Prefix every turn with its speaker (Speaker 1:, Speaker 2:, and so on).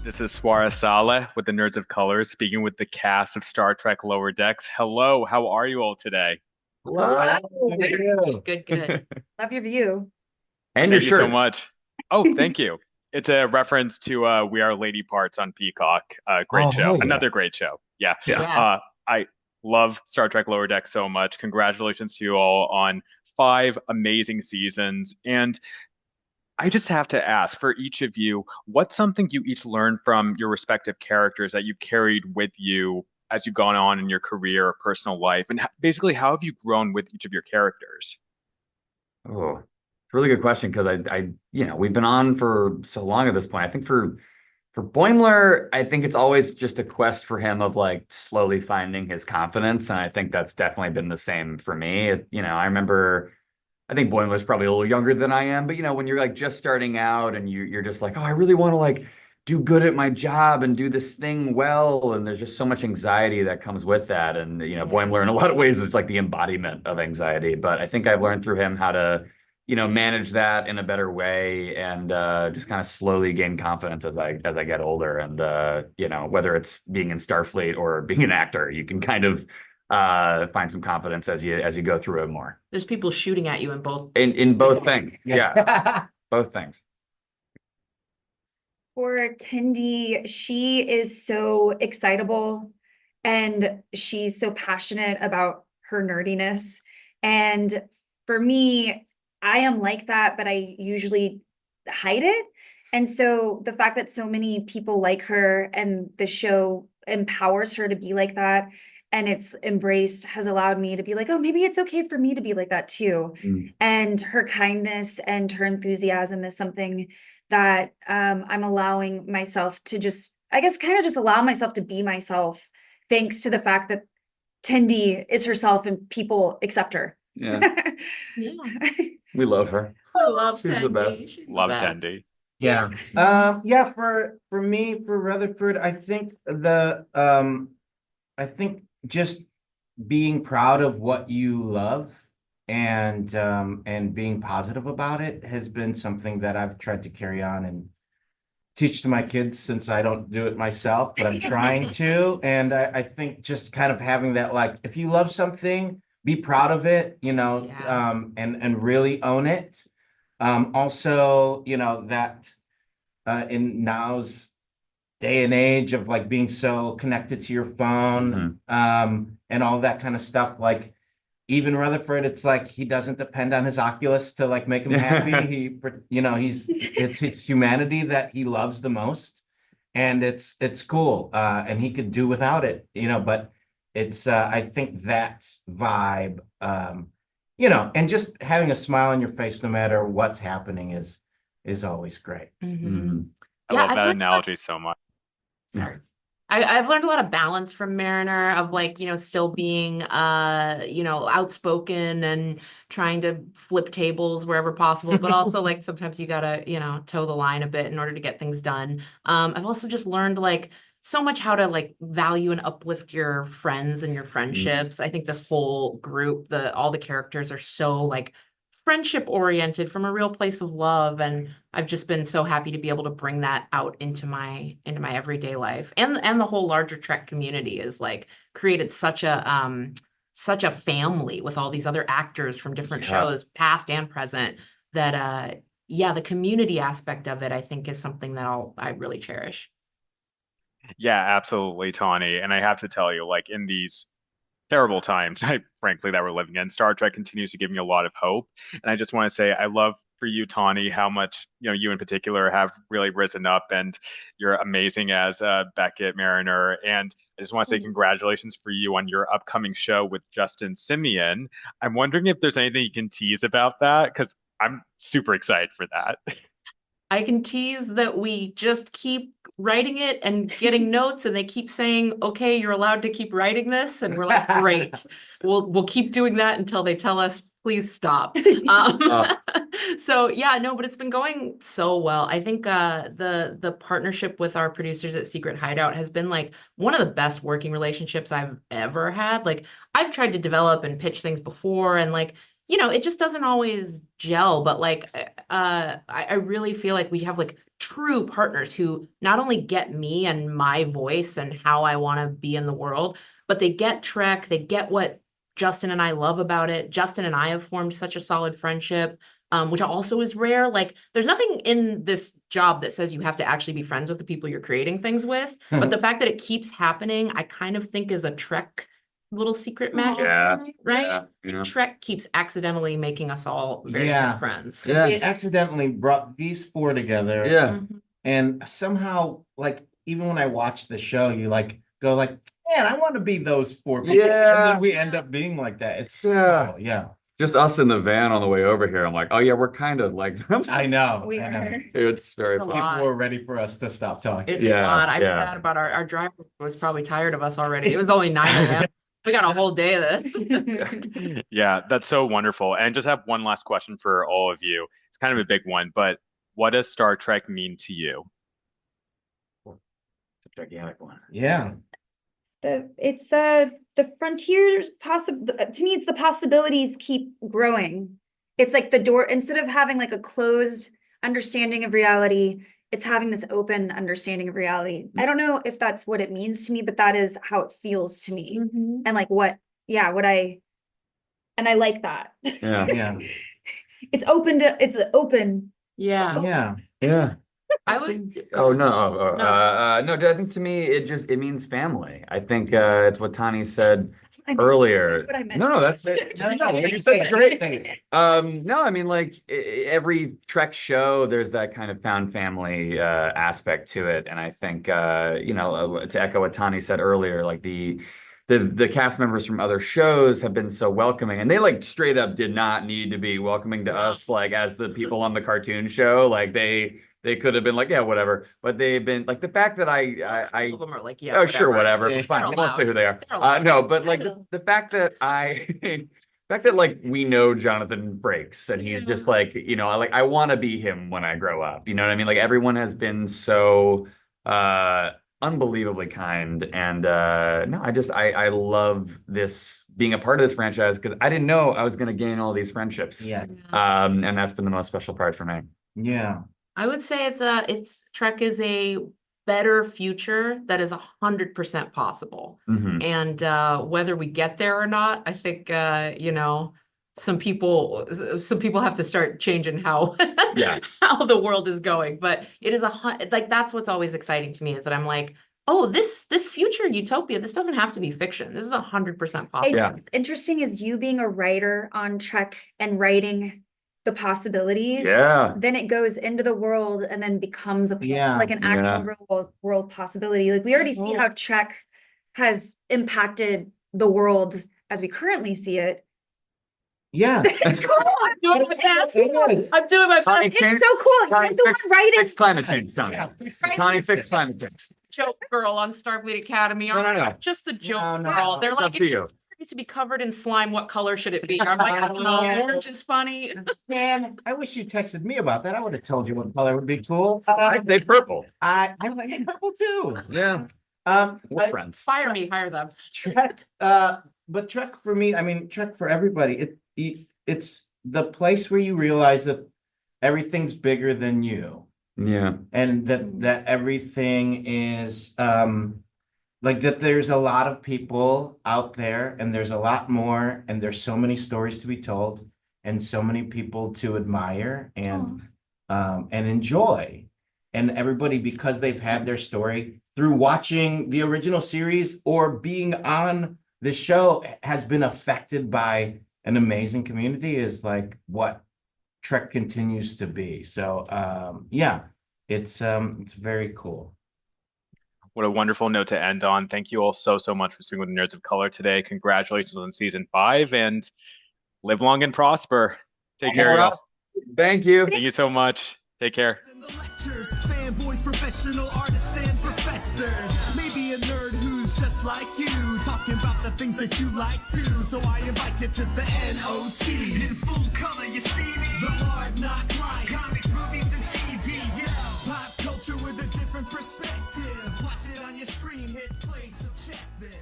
Speaker 1: This is Swara Saleh with the Nerds of Color, speaking with the cast of Star Trek Lower Decks. Hello, how are you all today?
Speaker 2: Hello. How are
Speaker 3: Good,
Speaker 2: you?
Speaker 3: good, good. Love your view.
Speaker 2: And your
Speaker 1: Thank you so
Speaker 2: shirt.
Speaker 1: much. Oh, thank you. It's a reference to We Are Lady Parts on Peacock. Great
Speaker 2: Oh,
Speaker 1: show.
Speaker 2: hell yeah.
Speaker 1: Another great show. Yeah.
Speaker 2: Yeah.
Speaker 3: Yeah.
Speaker 1: I love Star Trek Lower Decks so much. Congratulations to you all on five amazing seasons. And I just have to ask for each of you, what's something you each learned from your respective characters that you've carried with you as you've gone on in your career or personal life? And basically, how have you grown with each of your characters?
Speaker 2: Oh, it's a really good question because we've been on for so long at this point. I think for Boimler, I think it's always just a quest for him of like slowly finding his confidence, and I think that's definitely been the same for me. I remember. I think Boylan's probably a little younger than I am, but when you're like just starting out and you're just like, oh, I really want to like do good at my job and do this thing well, and there's just so much anxiety that comes with that. And
Speaker 3: Yeah.
Speaker 2: Boimler in a lot of ways is like the embodiment of anxiety. But I think I've learned through him how to, manage that in a better way and just kind of slowly gain confidence as I get older. And whether it's being in Starfleet or being an actor, you can kind of find some confidence as you go through it more.
Speaker 3: There's people shooting at you in both.
Speaker 2: In both things. Yeah, both things.
Speaker 4: For Tindy, she is so excitable and she's so passionate about her nerdiness. And for me, I am like that, but I usually hide it. And so the fact that so many people like her and the show empowers her to be like that and it's embraced has allowed me to be like, oh, maybe it's okay for me to be like that too.
Speaker 2: Mm.
Speaker 4: And her kindness and her enthusiasm is something that I'm allowing myself to just, I guess, kind of just allow myself to be myself, thanks to the fact that Tendi is herself and people accept her.
Speaker 2: Yeah,
Speaker 3: Yeah.
Speaker 2: we love her.
Speaker 3: I love
Speaker 2: She's the best.
Speaker 3: Sandy. She's the
Speaker 1: Love
Speaker 3: best.
Speaker 1: Tendi.
Speaker 5: Yeah. Yeah, for me, for Rutherford, I think just being proud of what you love and being positive about it has been something that I've tried to carry on and teach to my kids since I don't do it myself, but I'm trying to. And I think just kind of having that, like, if you love something, be proud of it,
Speaker 3: Yeah.
Speaker 5: and really own it. Also, that in now's day and age of like being so connected to your phone,
Speaker 2: Mhm.
Speaker 5: and all that kind of stuff, like even Rutherford, it's like he doesn't depend on his Oculus to like make him happy. It's his humanity that he loves the most, and it's cool. And he could do without it, but it's I think that vibe, and just having a smile on your face no matter what's happening is always great.
Speaker 3: Hmm.
Speaker 2: Mhm.
Speaker 1: I
Speaker 3: Yeah,
Speaker 1: love
Speaker 3: I've
Speaker 1: that
Speaker 3: learned a lot.
Speaker 1: analogy so much.
Speaker 3: Sorry. I've learned a lot of balance from Mariner of like, still being outspoken and trying to flip tables wherever possible, but also like sometimes you gotta, toe the line a bit in order to get things done. I've also just learned like so much how to like value and uplift your friends and your
Speaker 2: Mhm.
Speaker 3: friendships. I think this whole group, all the characters are so like friendship oriented from a real place of love, and I've just been so happy to be able to bring that out into my everyday life. And the whole larger Trek community is like created such a family with all these other actors from different
Speaker 2: Yeah.
Speaker 3: shows, past and present, that yeah, the community aspect of it I think is something that I really cherish.
Speaker 1: Yeah, absolutely, Tawny. And I have to tell you, like in these terrible times, I frankly that we're living in, Star Trek continues to give me a lot of hope. And I just want to say I love for you, Tawny, how much, you in particular have really risen up and you're amazing as Beckett Mariner. And I just want to say congratulations for you on your upcoming show with Justin Simien. I'm wondering if there's anything you can tease about that, because I'm super excited for that.
Speaker 3: I can tease that we just keep writing it and getting notes, and they keep saying, "Okay, you're allowed to keep writing this," and we're like, "Great, we'll keep doing that until they tell us, please stop."
Speaker 2: Uh,
Speaker 3: So yeah, no, but it's been going so well. I think the partnership with our producers at Secret Hideout has been like one of the best working relationships I've ever had. Like I've tried to develop and pitch things before, and like it just doesn't always gel, but like I really feel like we have like true partners who not only get me and my voice and how I want to be in the world, but they get Trek, they get what Justin and I love about it. Justin and I have formed such a solid friendship, which also is rare. Like, there's nothing in this job that says you have to actually be friends with the people you're creating things with. But the fact that it keeps happening, I kind of think is a Trek little secret magic,
Speaker 2: Yeah,
Speaker 3: right?
Speaker 2: yeah.
Speaker 3: Trek keeps accidentally making us all very
Speaker 5: Yeah.
Speaker 3: good friends.
Speaker 5: Because he accidentally brought these four together.
Speaker 2: Yeah.
Speaker 3: Mhm.
Speaker 5: And somehow, like, even when I watch the show, you like go like, man, I want to be those four people.
Speaker 2: Yeah.
Speaker 5: And then we end up being like that. It's
Speaker 2: Yeah.
Speaker 5: cool. Yeah.
Speaker 2: Just us in the van on the way over here. I'm like, oh yeah, we're kind of like them.
Speaker 5: I know.
Speaker 4: We
Speaker 5: I know.
Speaker 4: are.
Speaker 2: It's very
Speaker 3: A
Speaker 2: fun.
Speaker 3: lot.
Speaker 5: People were ready for us to stop talking.
Speaker 3: It's
Speaker 2: Yeah,
Speaker 3: a lot. I
Speaker 2: yeah.
Speaker 3: feel bad about our driver was probably tired of us already. It was only 9 a.m. We got a whole day of this.
Speaker 1: Yeah, that's so wonderful. And just have one last question for all of you. It's kind of a big one, but what does Star Trek mean to you?
Speaker 2: It's a gigantic one.
Speaker 5: Yeah.
Speaker 4: The frontiers possible to me, it's the possibilities keep growing. It's like the door, instead of having like a closed understanding of reality, it's having this open understanding of reality. I don't know if that's what it means to me, but that is how it feels to me. And like and I like that.
Speaker 2: Yeah.
Speaker 5: Yeah.
Speaker 4: It's open.
Speaker 3: Yeah.
Speaker 5: Yeah.
Speaker 2: Yeah.
Speaker 3: I would.
Speaker 2: Oh no,
Speaker 3: No.
Speaker 2: no. I think to me it means family. I think it's what Tawny said
Speaker 4: That's what I meant.
Speaker 2: earlier.
Speaker 4: That's what I meant.
Speaker 2: No, that's it.
Speaker 5: No, no,
Speaker 2: You said great.
Speaker 5: Thing.
Speaker 2: No, I mean like every Trek show, there's that kind of found family aspect to it, and I think to echo what Tawny said earlier, like the cast members from other shows have been so welcoming, and they like straight up did not need to be welcoming to us like as the people on the cartoon show. Like they could have been like, yeah, whatever, but they've been like the fact that
Speaker 3: Some of them are like, yeah,
Speaker 2: oh sure, whatever,
Speaker 5: Yeah.
Speaker 2: fine,
Speaker 3: They're
Speaker 2: we won't say who they are.
Speaker 3: They're allowed.
Speaker 2: No, but like the fact that the fact that like we know Jonathan Frakes and he's just like, I want to be him when I grow up. You know what I mean? Like everyone has been so unbelievably kind, and no, I love this being a part of this franchise because I didn't know I was going to gain all these friendships.
Speaker 5: Yeah.
Speaker 2: And that's been the most special part for me.
Speaker 5: Yeah.
Speaker 3: I would say it's Trek is a better future that is 100% possible.
Speaker 2: Mhm.
Speaker 3: And whether we get there or not, I think some people have to start changing how
Speaker 2: Yeah.
Speaker 3: how the world is going. But it is like that's what's always exciting to me is that I'm like, oh, this future utopia, this doesn't have to be fiction. This is 100% possible.
Speaker 2: Yeah.
Speaker 4: What's interesting is you being a writer on Trek and writing the possibilities.
Speaker 2: Yeah.
Speaker 4: Then it goes into the world and then becomes like an actual
Speaker 2: Yeah.
Speaker 4: real world possibility. Like we already see how Trek has impacted the world as we currently see it.
Speaker 5: Yeah.
Speaker 4: It's cool.
Speaker 3: I'm doing my best.
Speaker 5: It is.
Speaker 3: I'm doing my best.
Speaker 2: Tawny,
Speaker 4: It's so cool.
Speaker 2: Tawny,
Speaker 4: You're the one writing.
Speaker 2: fix climate change, Tawny.
Speaker 5: Yeah.
Speaker 2: Tawny, fix climate change.
Speaker 3: Joke girl on Starfleet Academy.
Speaker 2: No, no, no.
Speaker 3: Just the joke
Speaker 5: No, no,
Speaker 3: girl.
Speaker 5: no.
Speaker 3: They're
Speaker 2: It's
Speaker 3: like,
Speaker 2: up to
Speaker 3: it
Speaker 2: you.
Speaker 3: needs to be covered in slime. What color should it be? I'm like, I don't know. Orange is funny.
Speaker 5: Man, I wish you texted me about that. I would have told you what color would be cool.
Speaker 2: I'd say purple.
Speaker 5: I would say purple too.
Speaker 2: Yeah. We're friends.
Speaker 3: Fire me, hire them.
Speaker 5: Trek, but Trek for me, I mean, Trek for everybody, it's the place where you realize that everything's bigger than you.
Speaker 2: Yeah.
Speaker 5: And that everything is like that there's a lot of people out there and there's a lot more and there's so many stories to be told and so many people to admire and enjoy. And everybody, because they've had their story through watching the original series or being on the show, has been affected by an amazing community, is like what Trek continues to be. So yeah, it's very cool.
Speaker 1: What a wonderful note to end on. Thank you all so much for speaking with Nerds of Color today. Congratulations on season 5 and live long and prosper. Take care, y'all.
Speaker 2: Thank you.
Speaker 1: Thank you so much. Take care.
Speaker 6: In the lectures, fanboys, professional artists, and professors. Maybe a nerd who's just like you, talking about the things that you like too. So I invite you to the NOC. In full color, you see me. The hard knock life, comics, movies, and TV. Yeah, pop culture with a different perspective. Watch it on your screen, hit play, so check this.